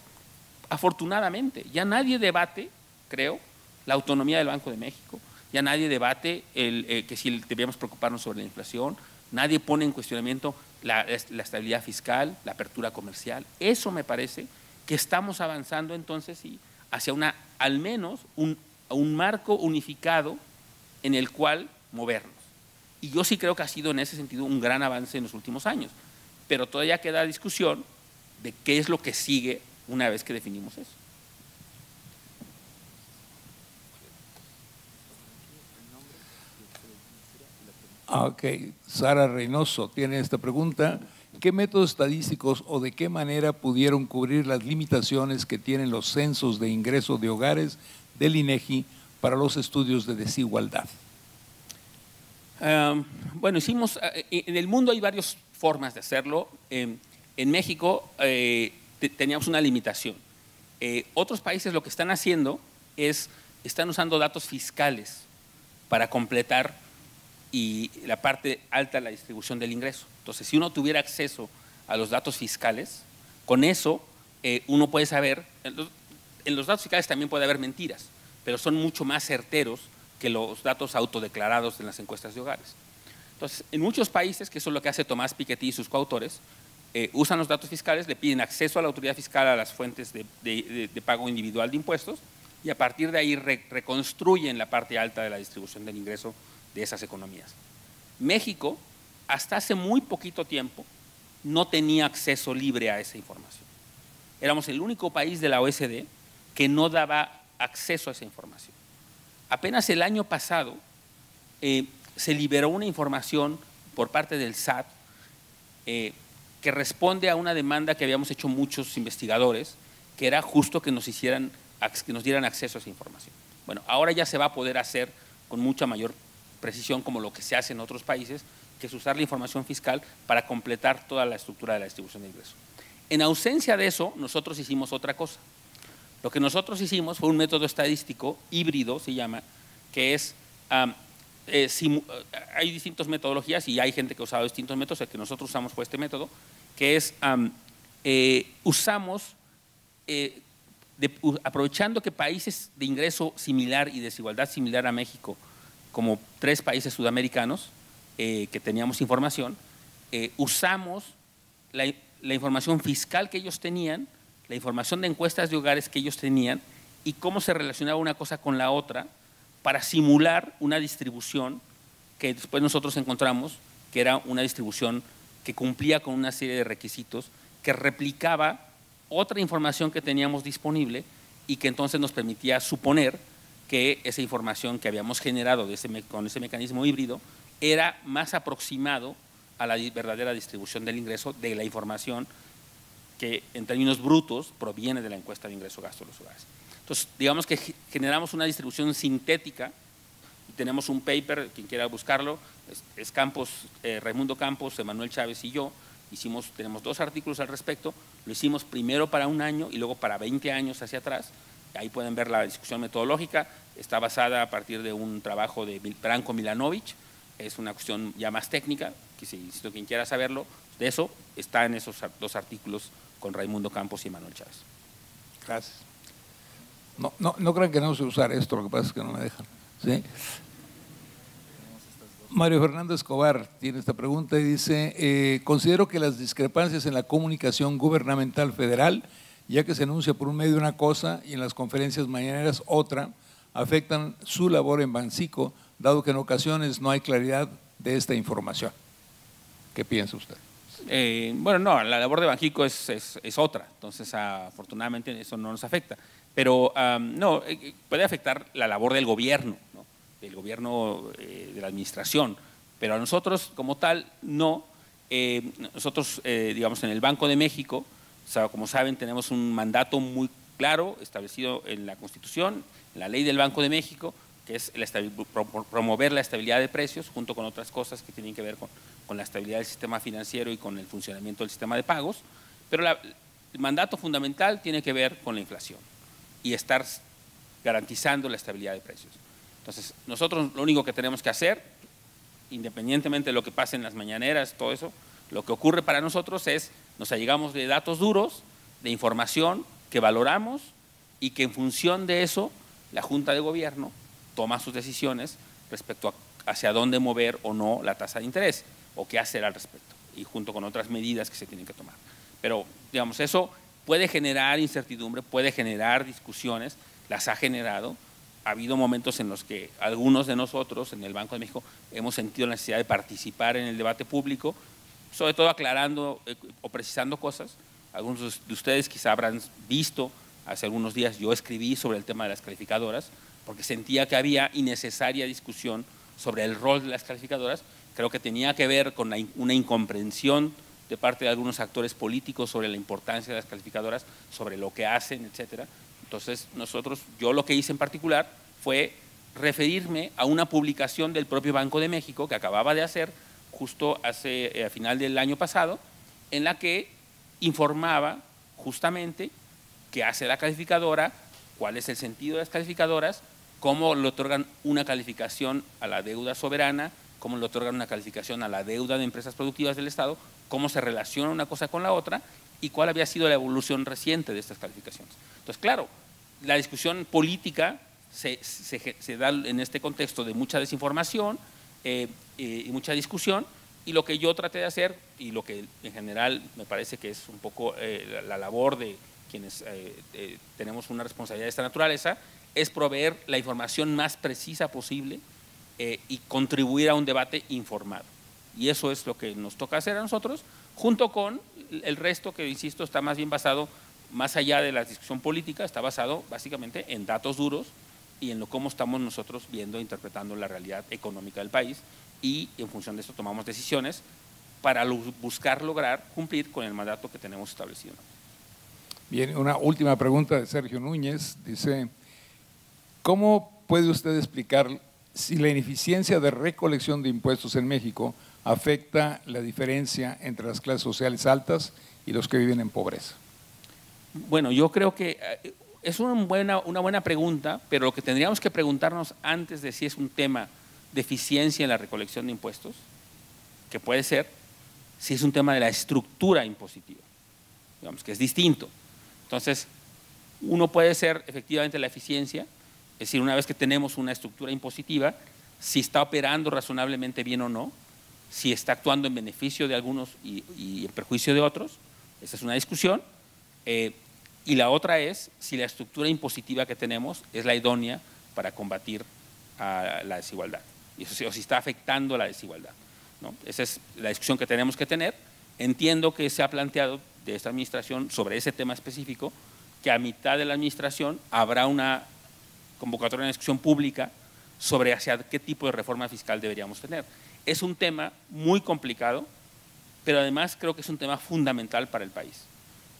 afortunadamente. Ya nadie debate, creo, la autonomía del Banco de México, ya nadie debate que si debíamos preocuparnos sobre la inflación, nadie pone en cuestionamiento la estabilidad fiscal, la apertura comercial. Eso me parece que estamos avanzando entonces hacia al menos un marco unificado en el cual movernos. Y yo sí creo que ha sido en ese sentido un gran avance en los últimos años, pero todavía queda discusión de qué es lo que sigue una vez que definimos eso. Ok, Sara Reynoso tiene esta pregunta. ¿Qué métodos estadísticos o de qué manera pudieron cubrir las limitaciones que tienen los censos de ingreso de hogares del INEGI para los estudios de desigualdad? Bueno, en el mundo hay varias formas de hacerlo. En México teníamos una limitación. Otros países lo que están haciendo están usando datos fiscales para completar la parte alta de la distribución del ingreso. Entonces, si uno tuviera acceso a los datos fiscales, con eso uno puede saber, en los datos fiscales también puede haber mentiras, pero son mucho más certeros que los datos autodeclarados en las encuestas de hogares. Entonces, en muchos países, que eso es lo que hace Tomás Piketty y sus coautores, usan los datos fiscales, le piden acceso a la autoridad fiscal a las fuentes de pago individual de impuestos y a partir de ahí reconstruyen la parte alta de la distribución del ingreso de esas economías. México, hasta hace muy poquito tiempo, no tenía acceso libre a esa información. Éramos el único país de la OECD que no daba acceso a esa información. Apenas el año pasado se liberó una información por parte del SAT que responde a una demanda que habíamos hecho muchos investigadores, que era justo que nos dieran acceso a esa información. Bueno, ahora ya se va a poder hacer con mucha mayor precisión, como lo que se hace en otros países, que es usar la información fiscal para completar toda la estructura de la distribución de ingresos. En ausencia de eso, nosotros hicimos otra cosa. Lo que nosotros hicimos fue un método estadístico híbrido, se llama, que es, hay distintas metodologías y hay gente que ha usado distintos métodos, el que nosotros usamos fue este método, que es, aprovechando que países de ingreso similar y desigualdad similar a México, como 3 países sudamericanos que teníamos información, usamos la información fiscal que ellos tenían, la información de encuestas de hogares que ellos tenían y cómo se relacionaba una cosa con la otra para simular una distribución que después nosotros encontramos que era una distribución que cumplía con una serie de requisitos, que replicaba otra información que teníamos disponible y que entonces nos permitía suponer que esa información que habíamos generado con ese mecanismo híbrido era más aproximado a la verdadera distribución del ingreso de la información que en términos brutos proviene de la encuesta de ingreso-gasto de los hogares. Entonces, digamos que generamos una distribución sintética. Tenemos un paper, quien quiera buscarlo, es Raimundo Campos, Emanuel Chávez y yo, tenemos 2 artículos al respecto, lo hicimos primero para un año y luego para 20 años hacia atrás. Ahí pueden ver la discusión metodológica, está basada a partir de un trabajo de Branko Milanovic, es una cuestión ya más técnica, que si quien quiera saberlo, de eso está en esos 2 artículos con Raimundo Campos y Emanuel Chávez. Gracias. No crean que no sé usar esto, lo que pasa es que no me dejan. ¿Sí? Mario Fernando Escobar tiene esta pregunta y dice, considero que las discrepancias en la comunicación gubernamental federal, ya que se anuncia por un medio una cosa y en las conferencias mañaneras otra, afectan su labor en Banxico, dado que en ocasiones no hay claridad de esta información. ¿Qué piensa usted? Bueno, no, la labor de Banxico es otra, entonces afortunadamente eso no nos afecta. Pero no, puede afectar la labor del gobierno, ¿no? Del gobierno, de la administración, pero a nosotros como tal no. Nosotros, digamos, en el Banco de México, o sea, como saben, tenemos un mandato muy claro establecido en la Constitución, en la ley del Banco de México, que es promover la estabilidad de precios junto con otras cosas que tienen que ver con la estabilidad del sistema financiero y con el funcionamiento del sistema de pagos, pero el mandato fundamental tiene que ver con la inflación y estar garantizando la estabilidad de precios. Entonces, nosotros lo único que tenemos que hacer, independientemente de lo que pase en las mañaneras, todo eso, lo que ocurre para nosotros es, nos allegamos de datos duros, de información que valoramos y que en función de eso, la Junta de Gobierno toma sus decisiones respecto a hacia dónde mover o no la tasa de interés o qué hacer al respecto, y junto con otras medidas que se tienen que tomar. Pero, digamos, eso puede generar incertidumbre, puede generar discusiones, las ha generado. Ha habido momentos en los que algunos de nosotros en el Banco de México hemos sentido la necesidad de participar en el debate público, sobre todo aclarando o precisando cosas. Algunos de ustedes quizá habrán visto, hace algunos días yo escribí sobre el tema de las calificadoras, porque sentía que había innecesaria discusión sobre el rol de las calificadoras. Creo que tenía que ver con una incomprensión de parte de algunos actores políticos sobre la importancia de las calificadoras, sobre lo que hacen, etcétera. Entonces, yo lo que hice en particular fue referirme a una publicación del propio Banco de México que acababa de hacer justo a final del año pasado, en la que informaba justamente qué hace la calificadora, cuál es el sentido de las calificadoras, cómo le otorgan una calificación a la deuda soberana, cómo le otorgan una calificación a la deuda de empresas productivas del Estado, cómo se relaciona una cosa con la otra y cuál había sido la evolución reciente de estas calificaciones. Entonces, claro, la discusión política se da en este contexto de mucha desinformación y mucha discusión, y lo que yo traté de hacer, y lo que en general me parece que es un poco la labor de quienes tenemos una responsabilidad de esta naturaleza, es proveer la información más precisa posible y contribuir a un debate informado. Y eso es lo que nos toca hacer a nosotros, junto con el resto que, insisto, está más bien basado, más allá de la discusión política, está basado básicamente en datos duros y en cómo estamos nosotros viendo e interpretando la realidad económica del país, y en función de eso tomamos decisiones para buscar lograr cumplir con el mandato que tenemos establecido. Bien, una última pregunta de Sergio Núñez. Dice, ¿cómo puede usted explicar si la ineficiencia de recolección de impuestos en México afecta la diferencia entre las clases sociales altas y los que viven en pobreza? Bueno, yo creo que es una buena pregunta, pero lo que tendríamos que preguntarnos antes de si es un tema de eficiencia en la recolección de impuestos, que puede ser, si es un tema de la estructura impositiva, digamos que es distinto. Entonces, uno puede ser efectivamente la eficiencia, es decir, una vez que tenemos una estructura impositiva, si está operando razonablemente bien o no, si está actuando en beneficio de algunos y en perjuicio de otros, esa es una discusión. Y la otra es si la estructura impositiva que tenemos es la idónea para combatir a la desigualdad, y eso, o si está afectando la desigualdad, ¿no? Esa es la discusión que tenemos que tener. Entiendo que se ha planteado de esta administración sobre ese tema específico, que a mitad de la administración habrá una convocatoria de discusión pública sobre hacia qué tipo de reforma fiscal deberíamos tener. Es un tema muy complicado, pero además creo que es un tema fundamental para el país,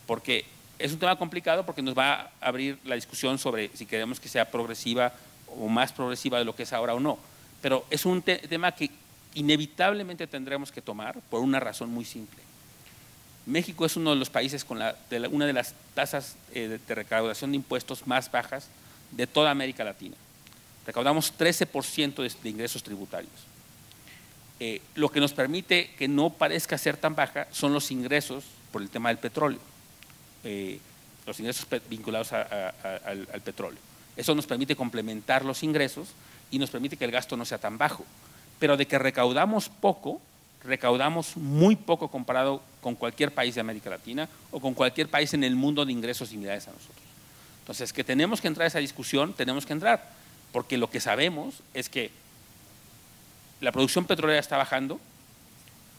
porque es un tema complicado porque nos va a abrir la discusión sobre si queremos que sea progresiva o más progresiva de lo que es ahora o no, pero es un tema que inevitablemente tendremos que tomar por una razón muy simple. México es uno de los países con una de las tasas de recaudación de impuestos más bajas de toda América Latina. Recaudamos 13% de ingresos tributarios. Lo que nos permite que no parezca ser tan baja son los ingresos por el tema del petróleo, los ingresos vinculados al petróleo. Eso nos permite complementar los ingresos y nos permite que el gasto no sea tan bajo. Pero de que recaudamos poco, recaudamos muy poco comparado con cualquier país de América Latina o con cualquier país en el mundo de ingresos similares a nosotros. Entonces, que tenemos que entrar a esa discusión, tenemos que entrar, porque lo que sabemos es que la producción petrolera está bajando,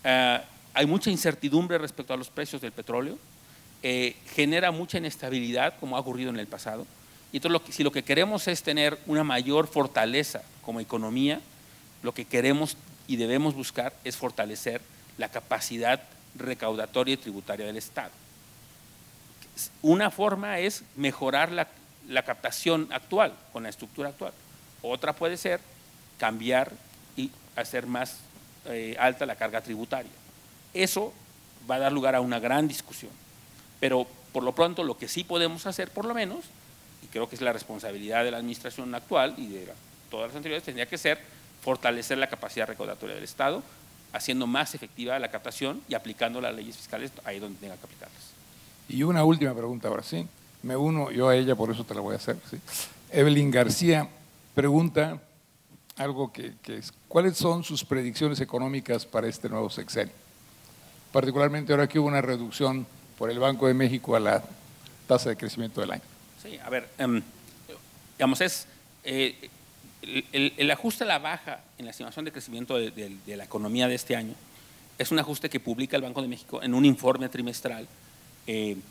hay mucha incertidumbre respecto a los precios del petróleo, genera mucha inestabilidad, como ha ocurrido en el pasado, Y entonces, si lo que queremos es tener una mayor fortaleza como economía, lo que queremos y debemos buscar es fortalecer la capacidad recaudatoria y tributaria del Estado. Una forma es mejorar la captación actual, con la estructura actual. Otra puede ser cambiar y hacer más alta la carga tributaria. Eso va a dar lugar a una gran discusión. Pero por lo pronto lo que sí podemos hacer, por lo menos, y creo que es la responsabilidad de la administración actual y de todas las anteriores, tendría que ser fortalecer la capacidad recaudatoria del Estado, haciendo más efectiva la captación y aplicando las leyes fiscales ahí donde tenga que aplicarlas. Y una última pregunta ahora, ¿sí? Me uno yo a ella, por eso te la voy a hacer, ¿sí? Evelyn García pregunta algo que es, ¿cuáles son sus predicciones económicas para este nuevo sexenio? Particularmente ahora que hubo una reducción por el Banco de México a la tasa de crecimiento del año. Sí, a ver, digamos, el ajuste a la baja en la estimación de crecimiento de la economía de este año es un ajuste que publica el Banco de México en un informe trimestral que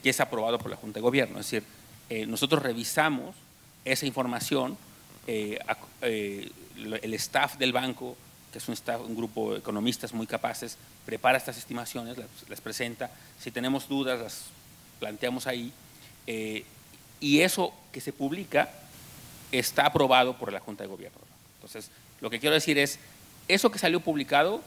es aprobado por la Junta de Gobierno. Es decir, nosotros revisamos esa información, el staff del banco, que es un grupo de economistas muy capaces, prepara estas estimaciones, las presenta. Si tenemos dudas, las planteamos ahí. Y eso que se publica está aprobado por la Junta de Gobierno. Entonces, lo que quiero decir es, eso que salió publicado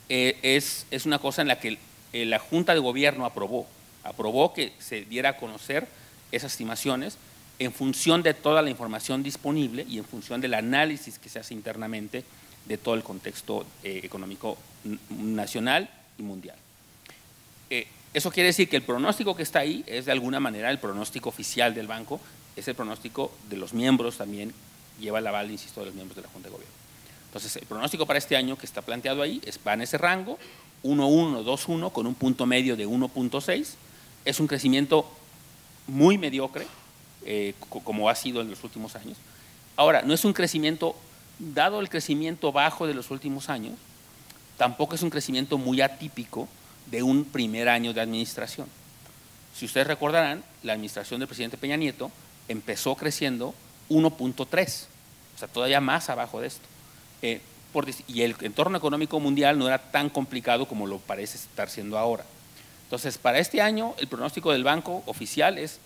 es una cosa en la que la Junta de Gobierno aprobó que se diera a conocer esas estimaciones en función de toda la información disponible y en función del análisis que se hace internamente de todo el contexto económico nacional y mundial. Eso quiere decir que el pronóstico que está ahí es de alguna manera el pronóstico oficial del banco, es el pronóstico de los miembros también, lleva el aval, insisto, de los miembros de la Junta de Gobierno. Entonces, el pronóstico para este año que está planteado ahí va en ese rango, 1.1, 2.1, con un punto medio de 1.6. Es un crecimiento muy mediocre, como ha sido en los últimos años. Ahora, no es un crecimiento, dado el crecimiento bajo de los últimos años, tampoco es un crecimiento muy atípico de un primer año de administración. Si ustedes recordarán, la administración del presidente Peña Nieto empezó creciendo 1.3, o sea, todavía más abajo de esto. Y el entorno económico mundial no era tan complicado como lo parece estar siendo ahora. Entonces, para este año, el pronóstico del banco oficial es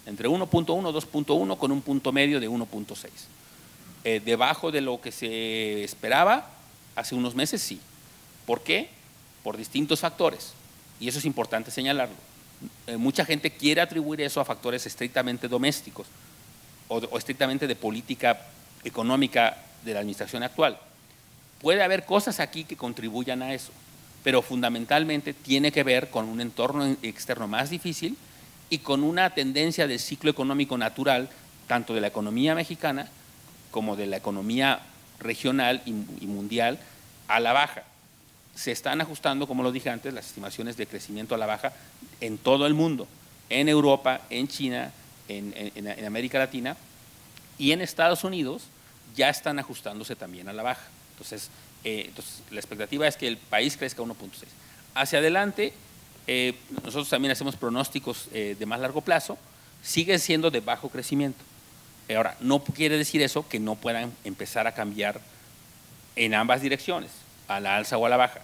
entre 1.1 y 2.1 con un punto medio de 1.6. Debajo de lo que se esperaba hace unos meses, sí. ¿Por qué? Por distintos factores, y eso es importante señalarlo. Mucha gente quiere atribuir eso a factores estrictamente domésticos o estrictamente de política económica de la administración actual. Puede haber cosas aquí que contribuyan a eso, pero fundamentalmente tiene que ver con un entorno externo más difícil y con una tendencia del ciclo económico natural, tanto de la economía mexicana como de la economía regional y mundial, a la baja. Se están ajustando, como lo dije antes, las estimaciones de crecimiento a la baja en todo el mundo, en Europa, en China, en América Latina, y en Estados Unidos ya están ajustándose también a la baja. Entonces, la expectativa es que el país crezca 1.6. Hacia adelante, nosotros también hacemos pronósticos de más largo plazo, siguen siendo de bajo crecimiento. Ahora, no quiere decir eso que no puedan empezar a cambiar en ambas direcciones, a la alza o a la baja.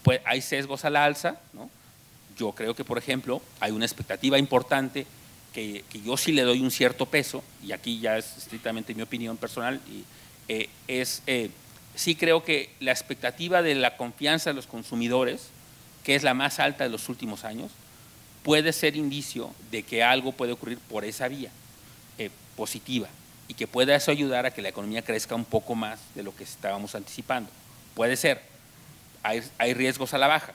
Pues hay sesgos a la alza, ¿no? Yo creo que, por ejemplo, hay una expectativa importante que yo sí le doy un cierto peso, y aquí ya es estrictamente mi opinión personal, sí creo que la expectativa de la confianza de los consumidores, que es la más alta de los últimos años, puede ser indicio de que algo puede ocurrir por esa vía positiva y que pueda eso ayudar a que la economía crezca un poco más de lo que estábamos anticipando. Puede ser. Hay riesgos a la baja.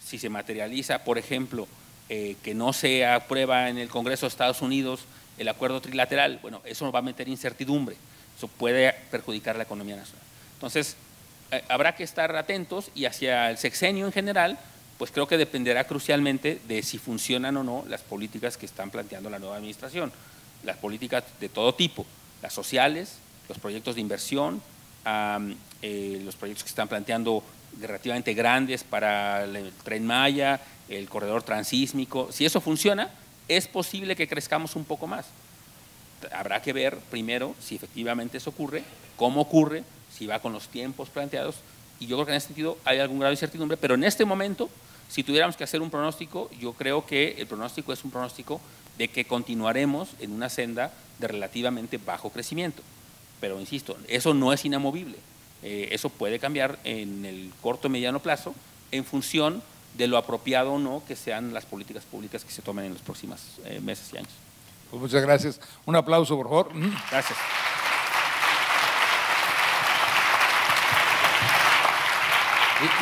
Si se materializa, por ejemplo, que no se aprueba en el Congreso de Estados Unidos el acuerdo trilateral, bueno, eso nos va a meter incertidumbre. Eso puede perjudicar la economía nacional. Entonces, habrá que estar atentos, y hacia el sexenio en general, pues creo que dependerá crucialmente de si funcionan o no las políticas que están planteando la nueva administración. Las políticas de todo tipo, las sociales, los proyectos de inversión, los proyectos que están planteando relativamente grandes para el Tren Maya, el corredor transísmico. Si eso funciona, es posible que crezcamos un poco más. habrá que ver primero si efectivamente eso ocurre, cómo ocurre, si va con los tiempos planteados, y yo creo que en ese sentido hay algún grado de incertidumbre, pero en este momento, si tuviéramos que hacer un pronóstico, yo creo que el pronóstico es un pronóstico de que continuaremos en una senda de relativamente bajo crecimiento. Pero insisto, eso no es inamovible, eso puede cambiar en el corto y mediano plazo en función de lo apropiado o no que sean las políticas públicas que se tomen en los próximos meses y años. Pues muchas gracias. Un aplauso, por favor. Gracias.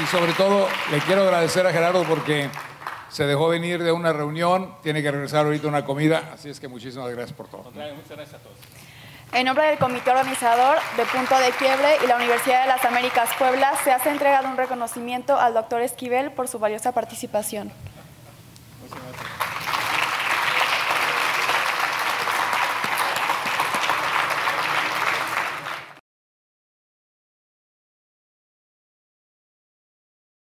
Y sobre todo le quiero agradecer a Gerardo porque se dejó venir de una reunión, tiene que regresar ahorita a una comida, así es que muchísimas gracias por todo. Muchas gracias a todos. En nombre del comité organizador de Punto de Quiebre y la Universidad de las Américas Puebla, se hace entrega de un reconocimiento al doctor Esquivel por su valiosa participación.